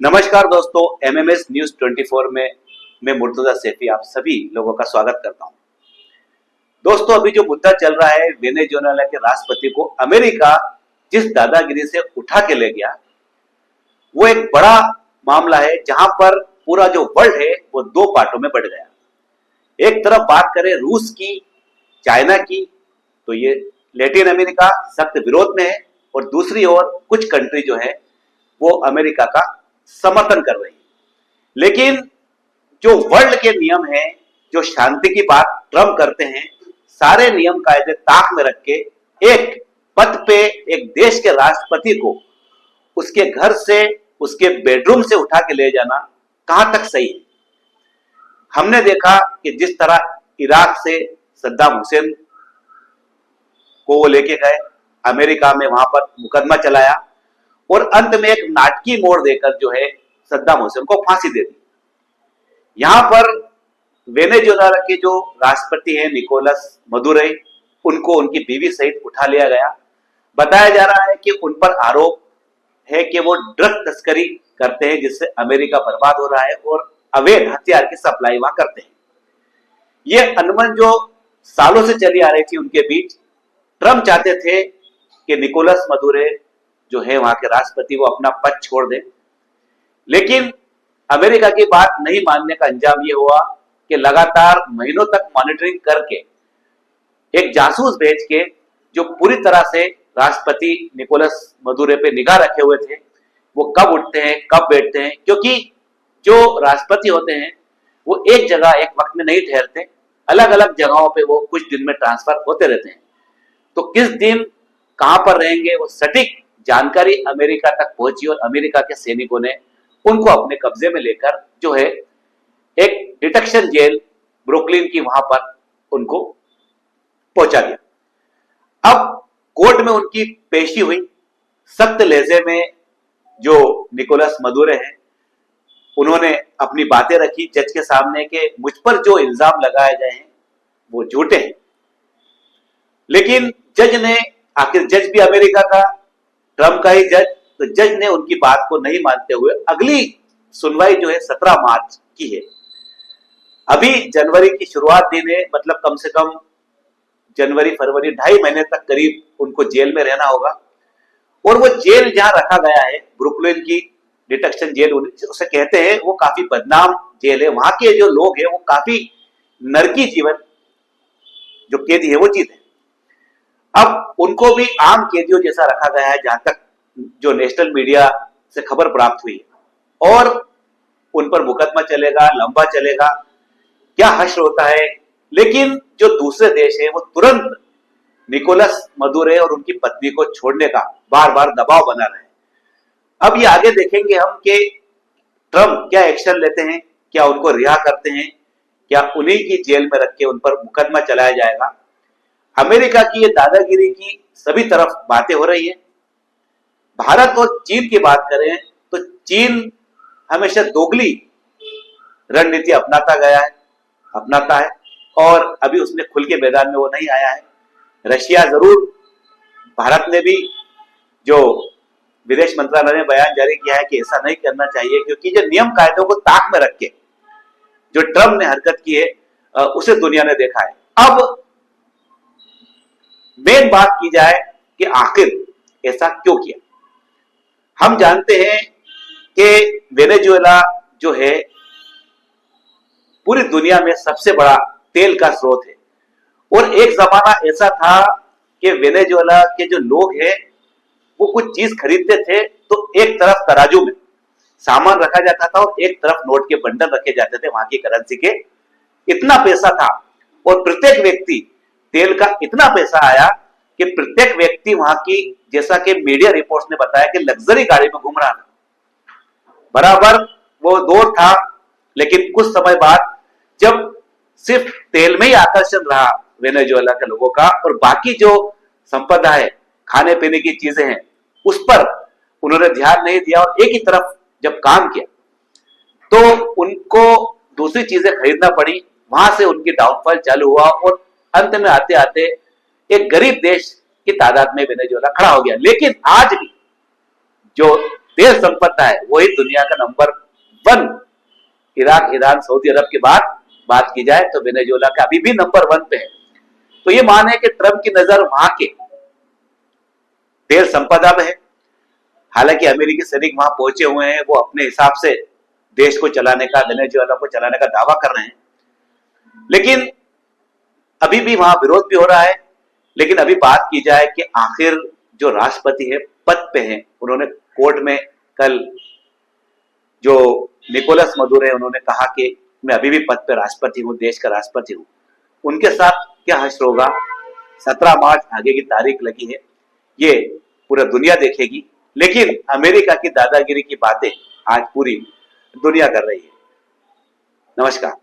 नमस्कार दोस्तों, MMS news 24 में मैं मुर्तजा सैफी आप सभी लोगों का स्वागत करता हूं। दोस्तों, अभी जो मुद्दा चल रहा है वेनेजुएला के राष्ट्रपति को अमेरिका जिस दादागिरी से उठा के ले गया, वो एक बड़ा मामला है जहां पर पूरा जो वर्ल्ड है वो दो पार्टों में बढ़ गया। एक तरफ बात करें रूस की, चाइना की, तो ये लैटिन अमेरिका सख्त विरोध में है और दूसरी ओर कुछ कंट्री जो है वो अमेरिका का समर्थन कर रही है। लेकिन जो वर्ल्ड के नियम हैं, जो शांति की बात ट्रम्प करते हैं, सारे नियम कायदे ताक में रख के एक पद पे एक देश के राष्ट्रपति को उसके घर से, उसके बेडरूम से उठा के ले जाना कहां तक सही है। हमने देखा कि जिस तरह इराक से सद्दाम हुसैन को वो लेके गए, अमेरिका में वहां पर मुकदमा चलाया और अंत में एक नाटकीय मोड़ देकर जो है सद्दाम हुसैन को फांसी दे दी। यहां पर वेनेजुएला के जो राष्ट्रपति हैं निकोलस मदुरो, उनको उनकी बीवी सहित उठा लिया गया। बताया जा रहा है कि उन पर आरोप है कि वो ड्रग तस्करी करते हैं जिससे अमेरिका बर्बाद हो रहा है और अवैध हथियार की सप्लाई वहां करते हैं। ये अनबन जो सालों से चली आ रही थी उनके बीच, ट्रम्प चाहते थे कि निकोलस मदुरो जो है वहां के राष्ट्रपति वो अपना पद छोड़ दें, लेकिन अमेरिका की बात नहीं मानने का अंजाम ये हुआ कि लगातार महीनों तक मॉनिटरिंग करके एक जासूस भेज के जो पूरी तरह से राष्ट्रपति निकोलस मदुरो पे निगाह रखे हुए थे, वो कब उठते हैं कब बैठते हैं, क्योंकि जो राष्ट्रपति होते हैं वो एक जगह एक वक्त में नहीं ठहरते, अलग अलग जगहों पे वो कुछ दिन में ट्रांसफर होते रहते हैं। तो किस दिन कहां पर रहेंगे वो सटीक जानकारी अमेरिका तक पहुंची और अमेरिका के सैनिकों ने उनको अपने कब्जे में लेकर जो है एक डिटेक्शन जेल ब्रुकलिन की वहां पर उनको पहुंचा दिया। अब कोर्ट में उनकी पेशी हुई। सख्त लहजे में जो निकोलस मदुरो हैं उन्होंने अपनी बातें रखी जज के सामने कि मुझ पर जो इल्जाम लगाए गए हैं वो झूठे हैं। लेकिन जज ने, आखिर जज भी अमेरिका का, ट्रम्प का ही जज, तो जज ने उनकी बात को नहीं मानते हुए अगली सुनवाई जो है 17 मार्च की है। अभी जनवरी की शुरुआत दिन है, मतलब कम से कम जनवरी फरवरी 2.5 महीने तक करीब उनको जेल में रहना होगा। और वो जेल जहां रखा गया है, ब्रुकलिन की डिटेक्शन जेल उसे कहते हैं, वो काफी बदनाम जेल है। वहां के जो लोग हैं वो काफी नरकी जीवन जो कैदी है वो जीते हैं। अब उनको भी आम कैदियों जैसा रखा गया है, जहां तक जो नेशनल मीडिया से खबर प्राप्त हुई है, और उन पर मुकदमा चलेगा, लंबा चलेगा, क्या हश्र होता है। लेकिन जो दूसरे देश है वो तुरंत निकोलस मदुरो और उनकी पत्नी को छोड़ने का बार बार दबाव बना रहे हैं। अब ये आगे देखेंगे हम कि ट्रम्प क्या एक्शन लेते हैं, क्या उनको रिहा करते हैं, क्या उन्हीं की जेल में रख के उन पर मुकदमा चलाया जाएगा। अमेरिका की ये दादागिरी की सभी तरफ बातें हो रही है। भारत और चीन की बात करें तो चीन हमेशा दोगली रणनीति अपनाता है और अभी उसने खुल के मैदान में वो नहीं आया है। रशिया जरूर, भारत ने भी, जो विदेश मंत्रालय ने बयान जारी किया है कि ऐसा नहीं करना चाहिए, क्योंकि जो नियम कायदों को ताक में रख के जो ट्रम्प ने हरकत की है उसे दुनिया ने देखा है। अब मेन बात की जाए कि आखिर ऐसा क्यों किया। हम जानते हैं कि वेनेजुएला जो है पूरी दुनिया में सबसे बड़ा तेल का स्रोत है और एक जमाना ऐसा था कि वेनेजुएला के जो लोग हैं वो कुछ चीज खरीदते थे तो एक तरफ तराजू में सामान रखा जाता था और एक तरफ नोट के बंडल रखे जाते थे वहां की करेंसी के। इतना पैसा था और प्रत्येक व्यक्ति, तेल का इतना पैसा आया कि प्रत्येक व्यक्ति वहां की, जैसा कि मीडिया रिपोर्ट्स ने बताया, कि लग्जरी गाड़ी में घूम रहा था। बराबर वो दौर था। लेकिन कुछ समय बाद जब सिर्फ तेल में ही आकर्षण रहा वेनेजुएला के लोगों का और बाकी जो संपदा है, खाने पीने की चीजें हैं, उस पर उन्होंने ध्यान नहीं दिया और एक ही तरफ जब काम किया तो उनको दूसरी चीजें खरीदना पड़ी। वहां से उनकी डाउनफॉल चालू हुआ और अंत में आते आते एक गरीब देश की तादाद में वेनेजुएला खड़ा हो गया। लेकिन आज भी जो तेल संपदा है वही दुनिया का नंबर 1, इराक, ईरान, सऊदी अरब के बाद बात की जाए तो वेनेजुएला का अभी भी नंबर 1 पे है। तो ये मान है कि ट्रंप की नजर वहां के तेल संपदा में है। हालांकि अमेरिकी सैनिक वहां पहुंचे हुए हैं, वो अपने हिसाब से देश को चलाने का, वेनेजुएला को चलाने का दावा कर रहे हैं, लेकिन अभी भी वहां विरोध भी हो रहा है। लेकिन अभी बात की जाए कि आखिर जो राष्ट्रपति है पद पे हैं, उन्होंने कोर्ट में कल जो निकोलस मदुरो है उन्होंने कहा कि मैं अभी भी पद पे राष्ट्रपति हूं, देश का राष्ट्रपति हूं। उनके साथ क्या हश्र होगा, 17 मार्च आगे की तारीख लगी है, ये पूरा दुनिया देखेगी। लेकिन अमेरिका की दादागिरी की बातें आज पूरी दुनिया कर रही है। नमस्कार।